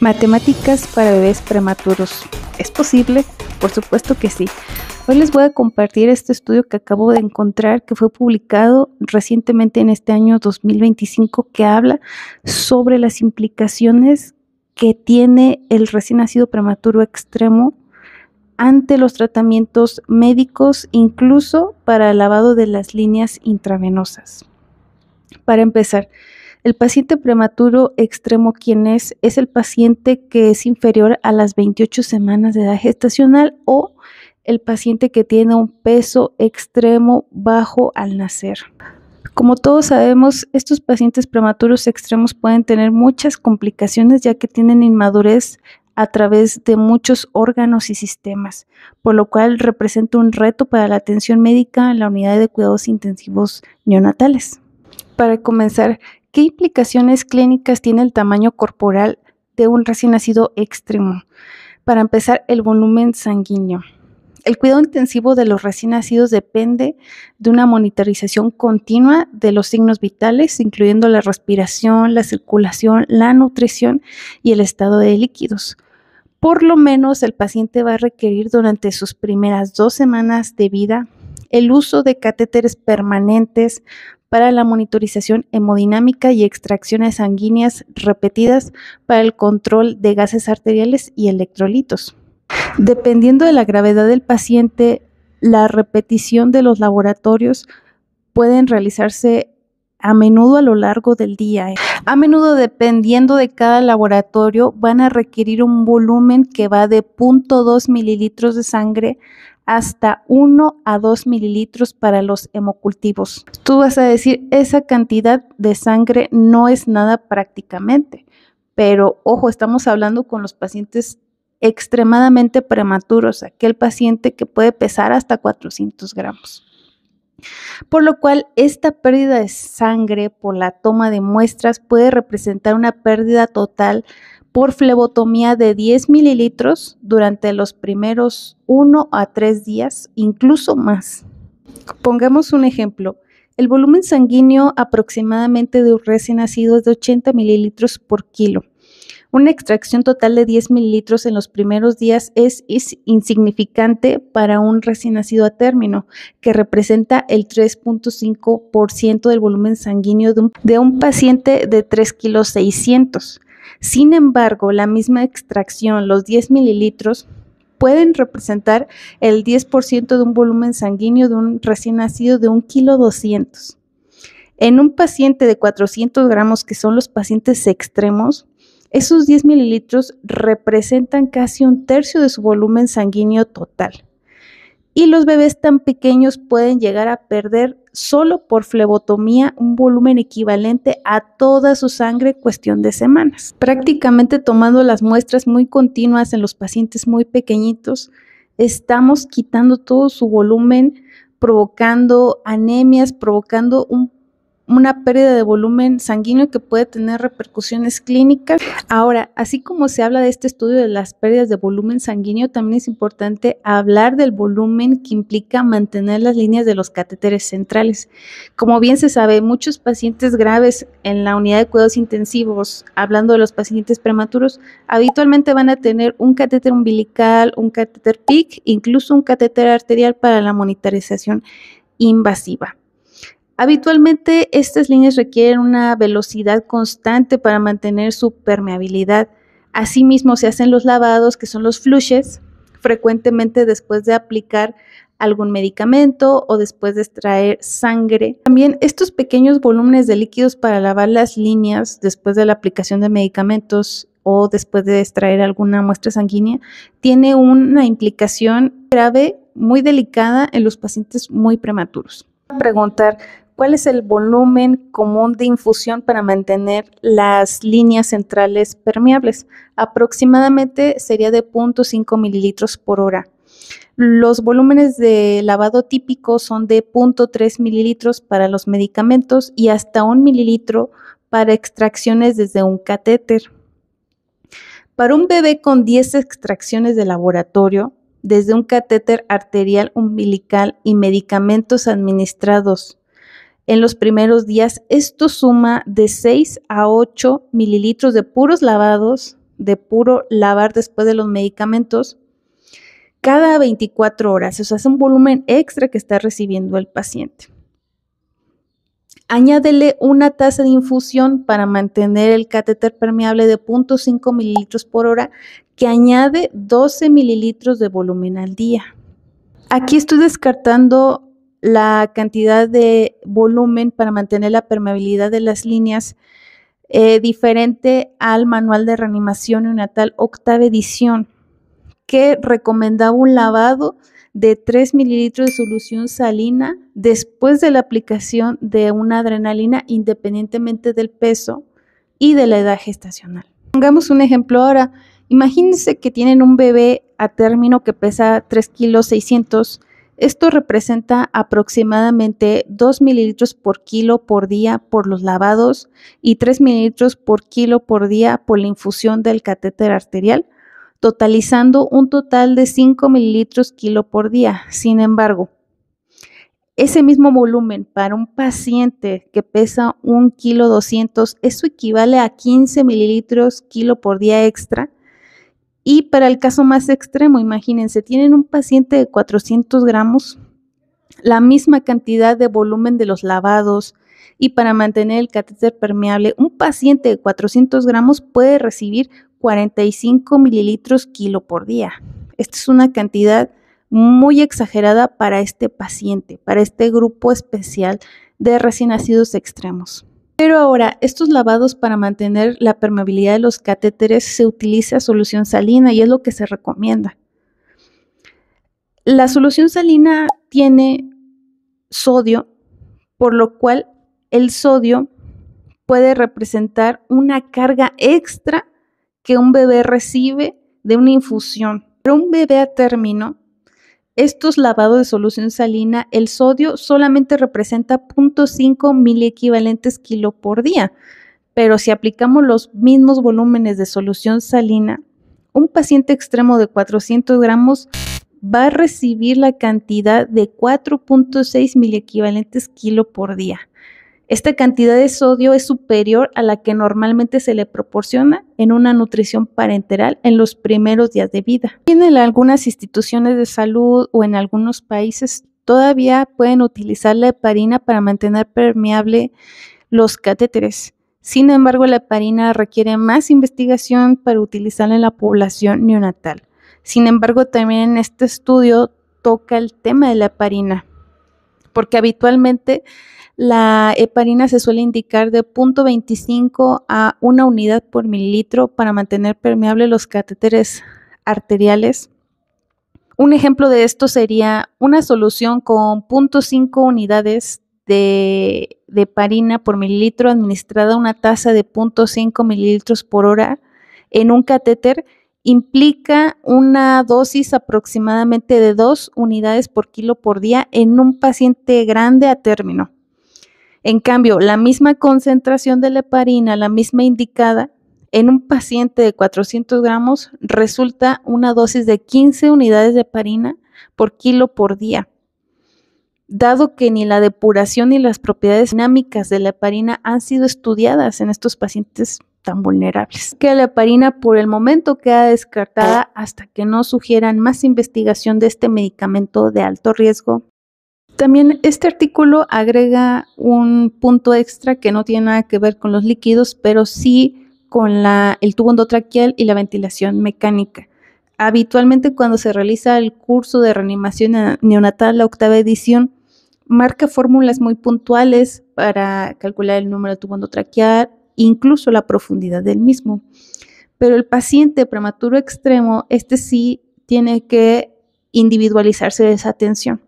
Matemáticas para bebés prematuros. ¿Es posible? Por supuesto que sí. Hoy les voy a compartir este estudio que acabo de encontrar, que fue publicado recientemente en este año 2025, que habla sobre las implicaciones que tiene el recién nacido prematuro extremo ante los tratamientos médicos, incluso para el lavado de las líneas intravenosas. Para empezar, el paciente prematuro extremo, ¿quién es? Es el paciente que es inferior a las 28 semanas de edad gestacional o el paciente que tiene un peso extremo bajo al nacer. Como todos sabemos, estos pacientes prematuros extremos pueden tener muchas complicaciones ya que tienen inmadurez a través de muchos órganos y sistemas, por lo cual representa un reto para la atención médica en la unidad de cuidados intensivos neonatales. Para comenzar, ¿qué implicaciones clínicas tiene el tamaño corporal de un recién nacido extremo? Para empezar, el volumen sanguíneo. El cuidado intensivo de los recién nacidos depende de una monitorización continua de los signos vitales, incluyendo la respiración, la circulación, la nutrición y el estado de líquidos. Por lo menos el paciente va a requerir durante sus primeras 2 semanas de vida el uso de catéteres permanentes para la monitorización hemodinámica y extracciones sanguíneas repetidas para el control de gases arteriales y electrolitos. Dependiendo de la gravedad del paciente, la repetición de los laboratorios pueden realizarse a menudo a lo largo del día. A menudo, dependiendo de cada laboratorio, van a requerir un volumen que va de 0.2 mililitros de sangre hasta 1 a 2 mililitros para los hemocultivos. Tú vas a decir, esa cantidad de sangre no es nada prácticamente, pero ojo, estamos hablando con los pacientes extremadamente prematuros, aquel paciente que puede pesar hasta 400 gramos. Por lo cual, esta pérdida de sangre por la toma de muestras puede representar una pérdida total por flebotomía de 10 mililitros durante los primeros 1 a 3 días, incluso más. Pongamos un ejemplo. El volumen sanguíneo aproximadamente de un recién nacido es de 80 mililitros por kilo. Una extracción total de 10 mililitros en los primeros días es insignificante para un recién nacido a término, que representa el 3.5% del volumen sanguíneo de un paciente de 3,600 kilos. Sin embargo, la misma extracción, los 10 mililitros, pueden representar el 10% de un volumen sanguíneo de un recién nacido de 1,200 kilos. En un paciente de 400 gramos, que son los pacientes extremos, esos 10 mililitros representan casi 1/3 de su volumen sanguíneo total. Y los bebés tan pequeños pueden llegar a perder solo por flebotomía un volumen equivalente a toda su sangre en cuestión de semanas. Prácticamente tomando las muestras muy continuas en los pacientes muy pequeñitos, estamos quitando todo su volumen, provocando anemias, provocando una pérdida de volumen sanguíneo que puede tener repercusiones clínicas. Ahora, así como se habla de este estudio de las pérdidas de volumen sanguíneo, también es importante hablar del volumen que implica mantener las líneas de los catéteres centrales. Como bien se sabe, muchos pacientes graves en la unidad de cuidados intensivos, hablando de los pacientes prematuros, habitualmente van a tener un catéter umbilical, un catéter PICC, incluso un catéter arterial para la monitorización invasiva. Habitualmente estas líneas requieren una velocidad constante para mantener su permeabilidad. Asimismo, se hacen los lavados, que son los flushes, frecuentemente después de aplicar algún medicamento o después de extraer sangre. También estos pequeños volúmenes de líquidos para lavar las líneas después de la aplicación de medicamentos o después de extraer alguna muestra sanguínea tiene una implicación grave, muy delicada en los pacientes muy prematuros. Preguntar, ¿cuál es el volumen común de infusión para mantener las líneas centrales permeables? Aproximadamente sería de 0.5 mililitros por hora. Los volúmenes de lavado típicos son de 0.3 mililitros para los medicamentos y hasta 1 mililitro para extracciones desde un catéter. Para un bebé con 10 extracciones de laboratorio, desde un catéter arterial umbilical y medicamentos administrados en los primeros días, esto suma de 6 a 8 mililitros de puros lavados de puro lavar después de los medicamentos cada 24 horas. O sea, es un volumen extra que está recibiendo el paciente. Añádele una taza de infusión para mantener el catéter permeable de 0.5 mililitros por hora, que añade 12 mililitros de volumen al día. Aquí estoy descartando la cantidad de volumen para mantener la permeabilidad de las líneas, diferente al manual de reanimación neonatal octava edición, que recomendaba un lavado de 3 mililitros de solución salina después de la aplicación de una adrenalina, independientemente del peso y de la edad gestacional. Pongamos un ejemplo ahora. Imagínense que tienen un bebé a término que pesa 3 kilos 600. Esto representa aproximadamente 2 mililitros por kilo por día por los lavados y 3 mililitros por kilo por día por la infusión del catéter arterial, totalizando un total de 5 mililitros kilo por día. Sin embargo, ese mismo volumen para un paciente que pesa 1 kilo 200, eso equivale a 15 mililitros kilo por día extra. Y para el caso más extremo, imagínense, tienen un paciente de 400 gramos, la misma cantidad de volumen de los lavados, y para mantener el catéter permeable, un paciente de 400 gramos puede recibir 45 mililitros kilo por día. Esta es una cantidad muy exagerada para este paciente, para este grupo especial de recién nacidos extremos. Pero ahora, estos lavados para mantener la permeabilidad de los catéteres se utiliza solución salina y es lo que se recomienda. La solución salina tiene sodio, por lo cual el sodio puede representar una carga extra que un bebé recibe de una infusión. Para un bebé a término, estos lavados de solución salina, el sodio solamente representa 0.5 miliequivalentes kilo por día, pero si aplicamos los mismos volúmenes de solución salina, un paciente extremo de 400 gramos va a recibir la cantidad de 4.6 miliequivalentes kilo por día. Esta cantidad de sodio es superior a la que normalmente se le proporciona en una nutrición parenteral en los primeros días de vida. En algunas instituciones de salud o en algunos países todavía pueden utilizar la heparina para mantener permeable los catéteres. Sin embargo, la heparina requiere más investigación para utilizarla en la población neonatal. Sin embargo, también en este estudio toca el tema de la heparina, porque habitualmente la heparina se suele indicar de 0.25 a 1 unidad por mililitro para mantener permeable los catéteres arteriales. Un ejemplo de esto sería una solución con 0.5 unidades de heparina por mililitro administrada a una tasa de 0.5 mililitros por hora en un catéter. Implica una dosis aproximadamente de 2 unidades por kilo por día en un paciente grande a término. En cambio, la misma concentración de la heparina, la misma indicada, en un paciente de 400 gramos resulta una dosis de 15 unidades de heparina por kilo por día. Dado que ni la depuración ni las propiedades dinámicas de la heparina han sido estudiadas en estos pacientes tan vulnerables, que la heparina por el momento queda descartada hasta que no sugieran más investigación de este medicamento de alto riesgo. También este artículo agrega un punto extra que no tiene nada que ver con los líquidos, pero sí con el tubo endotraqueal y la ventilación mecánica. Habitualmente cuando se realiza el curso de reanimación neonatal, la octava edición, marca fórmulas muy puntuales para calcular el número de tubo endotraqueal, incluso la profundidad del mismo. Pero el paciente prematuro extremo, este sí tiene que individualizarse de esa atención.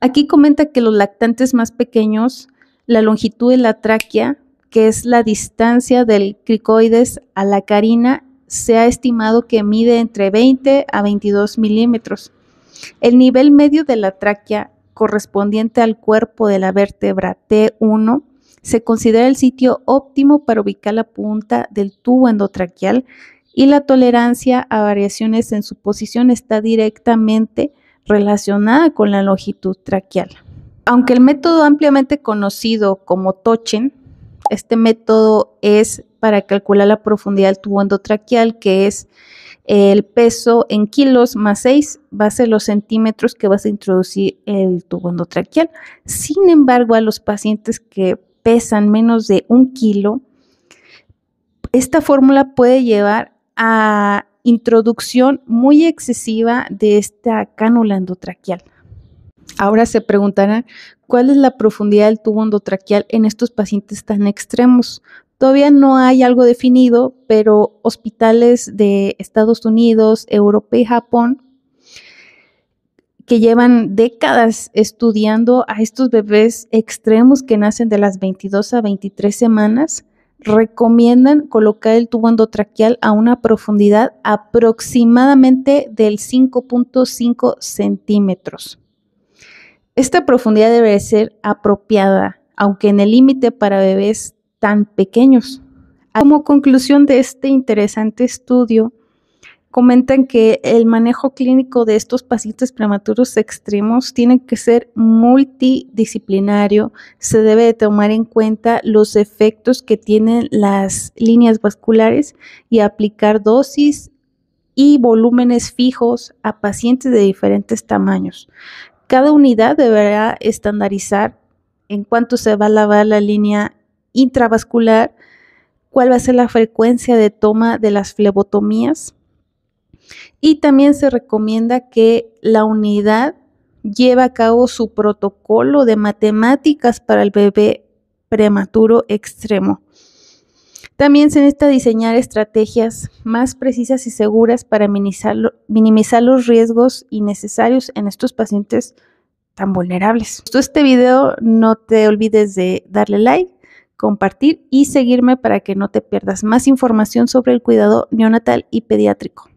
Aquí comenta que los lactantes más pequeños, la longitud de la tráquea, que es la distancia del cricoides a la carina, se ha estimado que mide entre 20 a 22 milímetros. El nivel medio de la tráquea, correspondiente al cuerpo de la vértebra T1, se considera el sitio óptimo para ubicar la punta del tubo endotraqueal y la tolerancia a variaciones en su posición está directamente relacionada con la longitud traqueal. Aunque el método ampliamente conocido como Tochen Este método es para calcular la profundidad del tubo endotraqueal, que es el peso en kilos más 6 va a ser los centímetros que vas a introducir el tubo endotraqueal. Sin embargo, a los pacientes que pesan menos de 1 kilo, esta fórmula puede llevar a introducción muy excesiva de esta cánula endotraqueal. Ahora se preguntarán, ¿cuál es la profundidad del tubo endotraqueal en estos pacientes tan extremos? Todavía no hay algo definido, pero hospitales de Estados Unidos, Europa y Japón, que llevan décadas estudiando a estos bebés extremos que nacen de las 22 a 23 semanas, recomiendan colocar el tubo endotraqueal a una profundidad aproximadamente del 5.5 centímetros. Esta profundidad debe ser apropiada, aunque en el límite para bebés tan pequeños. Como conclusión de este interesante estudio, comentan que el manejo clínico de estos pacientes prematuros extremos tiene que ser multidisciplinario. Se debe de tomar en cuenta los efectos que tienen las líneas vasculares y aplicar dosis y volúmenes fijos a pacientes de diferentes tamaños. Cada unidad deberá estandarizar en cuánto se va a lavar la línea intravascular, cuál va a ser la frecuencia de toma de las flebotomías, y también se recomienda que la unidad lleve a cabo su protocolo de matemáticas para el bebé prematuro extremo. También se necesita diseñar estrategias más precisas y seguras para minimizar los riesgos innecesarios en estos pacientes tan vulnerables. Si te gustó este video, no te olvides de darle like, compartir y seguirme para que no te pierdas más información sobre el cuidado neonatal y pediátrico.